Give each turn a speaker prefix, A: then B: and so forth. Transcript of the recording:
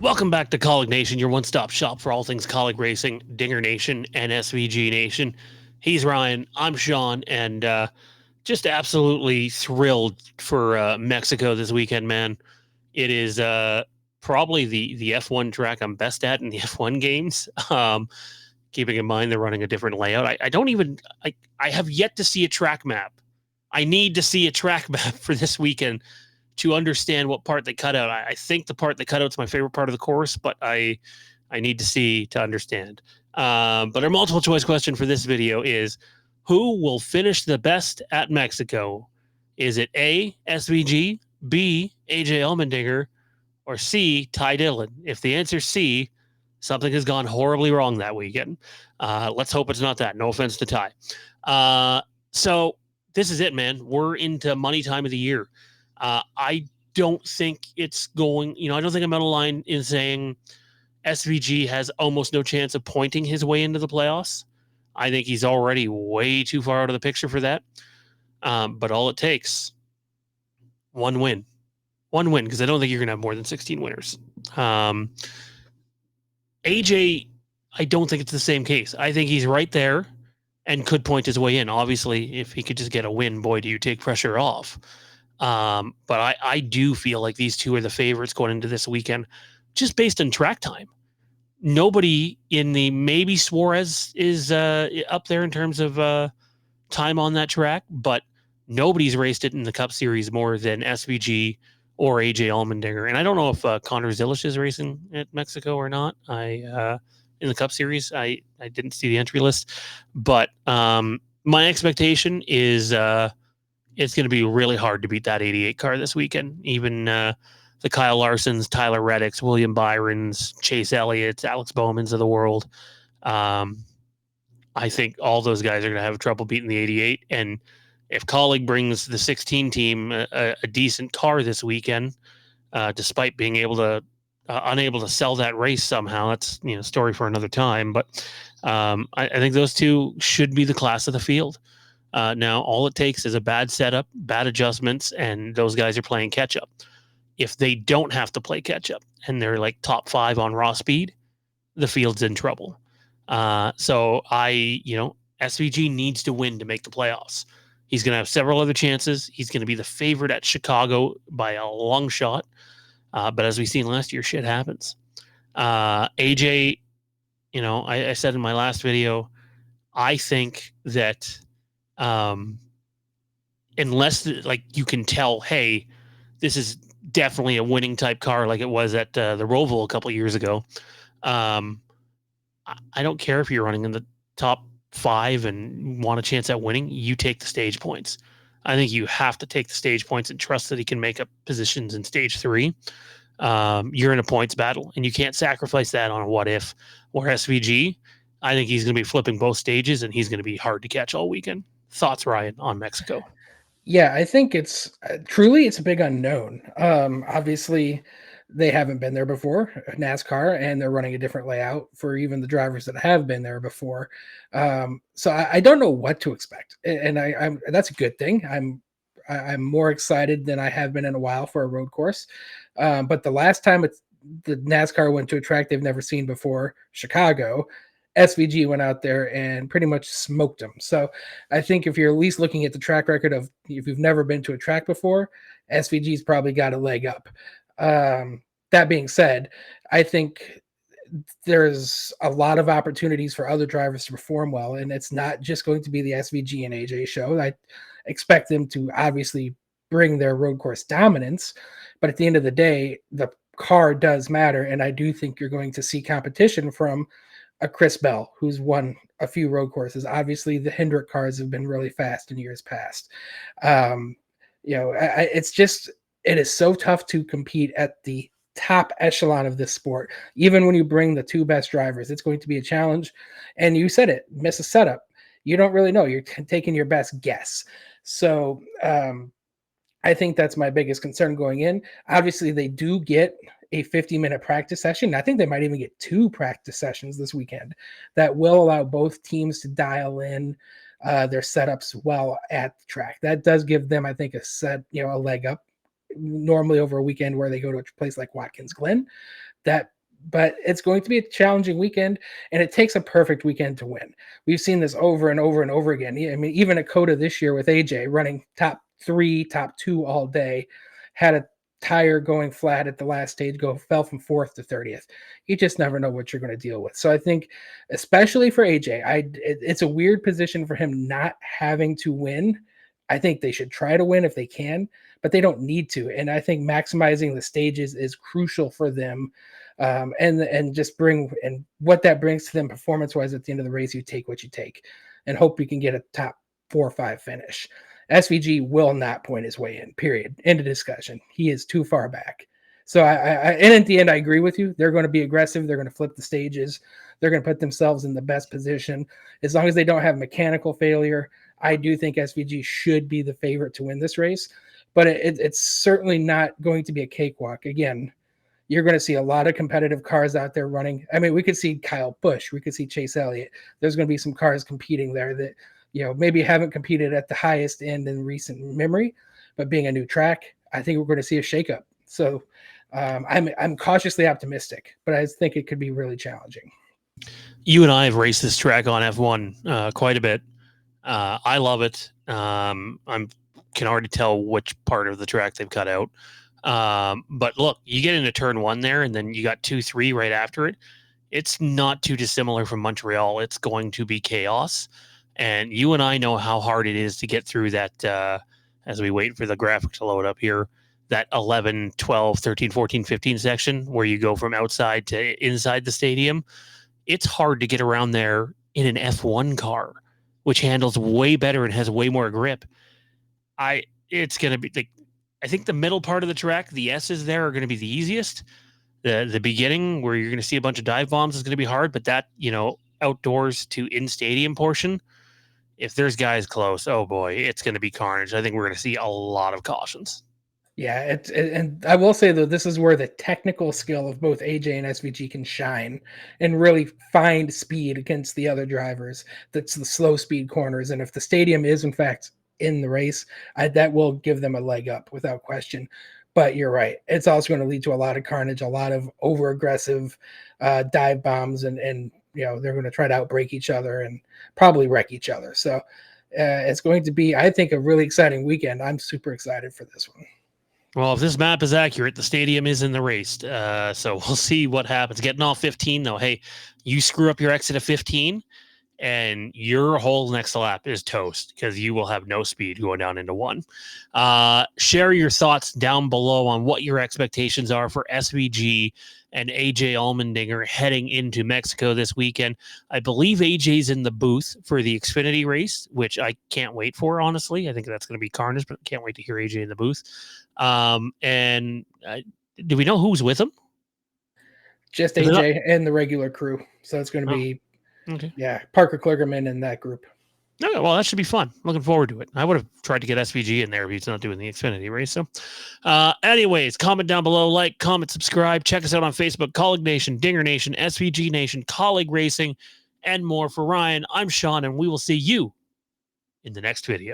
A: Welcome back to Kaulignation, your one-stop shop for all things Kaulig Racing, Dingernation, and SVGNation. He's Ryan, I'm Sean, and just absolutely thrilled for Mexico this weekend, man. It is probably the F1 track I'm best at in the F1 games. Keeping in mind they're running a different layout. I have yet to see a track map. I need to see a track map for this weekend to understand what part they cut out. I think the part they cut out is my favorite part of the course, but I need to see to understand. But our multiple choice question for this video is, who will finish the best at Mexico? Is it A, SVG, B, AJ Allmendinger, or C, Ty Dillon? If the answer is C, something has gone horribly wrong that weekend. Let's hope it's not that. No offense to Ty. So this is it, man. We're into money time of the year. I don't think it's going, I don't think I'm out of line in saying SVG has almost no chance of pointing his way into the playoffs. I think he's already way too far out of the picture for that. But all it takes, one win, because I don't think you're going to have more than 16 winners. AJ, I don't think it's the same case. I think he's right there and could point his way in. Obviously, if he could just get a win, boy, do you take pressure off. But I do feel like these two are the favorites going into this weekend, just based on track time. Nobody in the, maybe Suarez is up there in terms of time on that track, but nobody's raced it in the Cup Series more than SVG or AJ Allmendinger. And I don't know if Connor Zilisch is racing at Mexico or not. In the Cup Series, I didn't see the entry list, but my expectation is it's going to be really hard to beat that 88 car this weekend. Even the Kyle Larsons, Tyler Reddicks, William Byrons, Chase Elliott's, Alex Bowman's of the world. I think all those guys are going to have trouble beating the 88. And if Kaulig brings the 16 team a decent car this weekend, despite being unable to sell that race somehow, that's story for another time. But I think those two should be the class of the field. Now, all it takes is a bad setup, bad adjustments, and those guys are playing catch up. If they don't have to play catch up and they're like top 5 on raw speed, the field's in trouble. So SVG needs to win to make the playoffs. He's going to have several other chances. He's going to be the favorite at Chicago by a long shot. But as we've seen last year, shit happens. AJ, I said in my last video, I think that unless you can tell, hey, this is definitely a winning type car like it was at the Roval a couple of years ago. I don't care if you're running in the top 5 and want a chance at winning, you take the stage points. I think you have to take the stage points and trust that he can make up positions in stage 3. You're in a points battle and you can't sacrifice that on a what if. Or SVG, I think he's going to be flipping both stages and he's going to be hard to catch all weekend. Thoughts, Ryan, on Mexico?
B: Yeah, I think it's truly it's a big unknown. Obviously, they haven't been there before, NASCAR, and they're running a different layout for even the drivers that have been there before. So I don't know what to expect, and I'm that's a good thing. I'm more excited than I have been in a while for a road course. But the last time the NASCAR went to a track they've never seen before, Chicago, SVG went out there and pretty much smoked them. So I think if you're at least looking at the track record of if you've never been to a track before, SVG's probably got a leg up. That being said, I think there's a lot of opportunities for other drivers to perform well, and it's not just going to be the SVG and AJ show. I expect them to obviously bring their road course dominance, but at the end of the day, the car does matter, and I do think you're going to see competition from a Chris Bell, who's won a few road courses. Obviously, the Hendrick cars have been really fast in years past. It's just, it is so tough to compete at the top echelon of this sport. Even when you bring the 2 best drivers, it's going to be a challenge. And you said it, miss a setup. You don't really know. You're taking your best guess. So I think that's my biggest concern going in. Obviously, they do get a 50-minute practice session. I think they might even get 2 practice sessions this weekend that will allow both teams to dial in their setups well at the track. That does give them, I think, a leg up normally over a weekend where they go to a place like Watkins Glen. But it's going to be a challenging weekend, and it takes a perfect weekend to win. We've seen this over and over and over again. I mean, even at Coda this year with AJ running top 3, top 2 all day, had a tire going flat at the last stage, fell from 4th to 30th. You just never know what you're going to deal with. So I think, especially for AJ, it's a weird position for him not having to win. I think they should try to win if they can, but they don't need to. And I think maximizing the stages is crucial for them. And just and what that brings to them performance wise at the end of the race, you take what you take and hope you can get a top 4 or 5 finish. SVG will not point his way in, period. End of discussion. He is too far back. So and at the end, I agree with you. They're going to be aggressive. They're going to flip the stages. They're going to put themselves in the best position. As long as they don't have mechanical failure, I do think SVG should be the favorite to win this race. But it's certainly not going to be a cakewalk. Again, you're going to see a lot of competitive cars out there running. I mean, we could see Kyle Busch. We could see Chase Elliott. There's going to be some cars competing there that, maybe haven't competed at the highest end in recent memory, but being a new track, I think we're going to see a shakeup. So I'm cautiously optimistic, but I think it could be really challenging.
A: You and I have raced this track on F1 quite a bit. I love it. Can already tell which part of the track they've cut out. But look, you get into turn 1 there, and then you got 2, 3 right after it. It's not too dissimilar from Montreal. It's going to be chaos. And you and I know how hard it is to get through that, as we wait for the graphic to load up here, that 11, 12, 13, 14, 15 section where you go from outside to inside the stadium. It's hard to get around there in an F1 car, which handles way better and has way more grip. It's going to be I think the middle part of the track, the S's there are going to be the easiest. The beginning where you're going to see a bunch of dive bombs is going to be hard, but that, outdoors to in-stadium portion, if there's guys close, oh boy, it's going to be carnage. I think we're going to see a lot of cautions.
B: Yeah, and I will say, though, this is where the technical skill of both AJ and SVG can shine and really find speed against the other drivers. That's the slow speed corners. And if the stadium is, in fact, in the race, that will give them a leg up without question. But you're right. It's also going to lead to a lot of carnage, a lot of over-aggressive dive bombs, and they're going to try to outbreak each other and probably wreck each other. So it's going to be, I think, a really exciting weekend. I'm super excited for this one.
A: Well, if this map is accurate, the stadium is in the race. So we'll see what happens. Getting off 15, though, hey, you screw up your exit of 15, and your whole next lap is toast because you will have no speed going down into 1. Share your thoughts down below on what your expectations are for SVG and AJ Allmendinger heading into Mexico this weekend. I believe AJ's in the booth for the Xfinity race, which I can't wait for, honestly. I think that's going to be carnage, but I can't wait to hear AJ in the booth. And do we know who's with him?
B: Just AJ and the regular crew. So it's going to be, Parker Kligerman and that group.
A: Okay, well, that should be fun. Looking forward to it. I would have tried to get SVG in there if he's not doing the Xfinity race. So, anyways, comment down below, like, comment, subscribe. Check us out on Facebook, Kaulignation, Dingernation, SVGNation, Kaulig Racing, and more. For Ryan, I'm Sean, and we will see you in the next video.